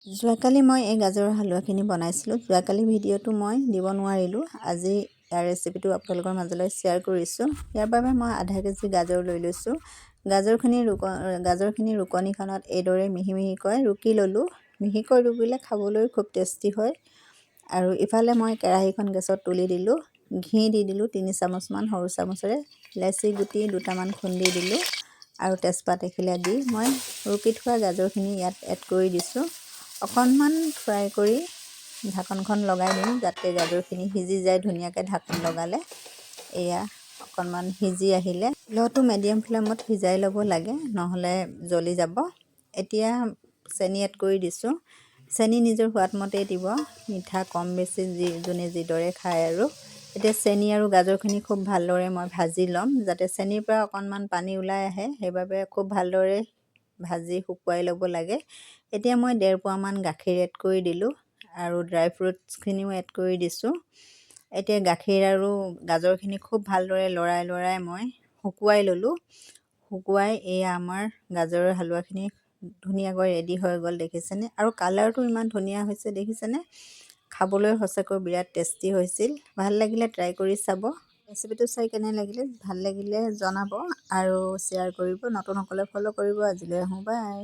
যোৱাকালি মই এই গাজৰৰ হালোৱাখিনি বনাইছিলোঁ। যোৱাকালি ভিডিঅ'টো মই দিব নোৱাৰিলোঁ। আজি ইয়াৰ ৰেচিপিটো আপোনালোকৰ মাজলৈ শ্বেয়াৰ কৰিছোঁ। ইয়াৰ বাবে মই আধা কেজি গাজৰ লৈ লৈছোঁ। গাজৰখিনি ৰুকনিখনত এইদৰে মিহি মিহিকৈ ৰুকি ল'লোঁ। মিহিকৈ ৰুকিলে খাবলৈ খুব টেষ্টি হয়। আৰু ইফালে মই কেৰাহীখন গেছত তুলি দিলোঁ। ঘি দি দিলোঁ 3 চামুচমান সৰু চামুচেৰে। ইলাচি গুটি দুটামান খুন্দি দিলোঁ আৰু তেজপাত এখিলা দি মই ৰুকি থোৱা গাজৰখিনি ইয়াত এড কৰি দিছোঁ। অকণমান ফ্ৰাই কৰি ঢাকনখন লগাই দিম যাতে গাজৰখিনি সিজি যায় ধুনীয়াকৈ। ঢাকন লগালে এয়া অকণমান সিজি আহিলে ল' টু মিডিয়াম ফ্লেমত সিজাই ল'ব লাগে, নহ'লে জ্বলি যাব। এতিয়া চেনি এড কৰি দিছোঁ। চেনি নিজৰ সোৱাদ মতেই দিব, মিঠা কম বেছি যোনে যিদৰে খায় আৰু। এতিয়া চেনি আৰু গাজৰখিনি খুব ভালদৰে মই ভাজি ল'ম যাতে চেনিৰ পৰা অকণমান পানী ওলাই আহে, সেইবাবে খুব ভালদৰে ভাজি শুকুৱাই ল'ব লাগে। এতিয়া মই 1.5 পোৱামান গাখীৰ এড কৰি দিলোঁ আৰু ড্ৰাই ফ্ৰুটছখিনিও এড কৰি দিছোঁ। এতিয়া গাখীৰ আৰু গাজৰখিনি খুব ভালদৰে লৰাই মই শুকুৱাই ল'লোঁ। শুকুৱাই এয়া আমাৰ গাজৰৰ হালোৱাখিনি ধুনীয়াকৈ ৰেডি হৈ গ'ল, দেখিছেনে? আৰু কালাৰটো ইমান ধুনীয়া হৈছে দেখিছেনে? খাবলৈ সঁচাকৈ বিৰাট টেষ্টি হৈছিল। ভাল লাগিলে ট্ৰাই কৰি চাব। ৰেচিপিটো চাই কেনে লাগিলে ভাল লাগিলে জনাব আৰু শ্বেয়াৰ কৰিব। নতুনসকলে ফ'ল' কৰিব। আজিলৈ আহোঁ, বাই।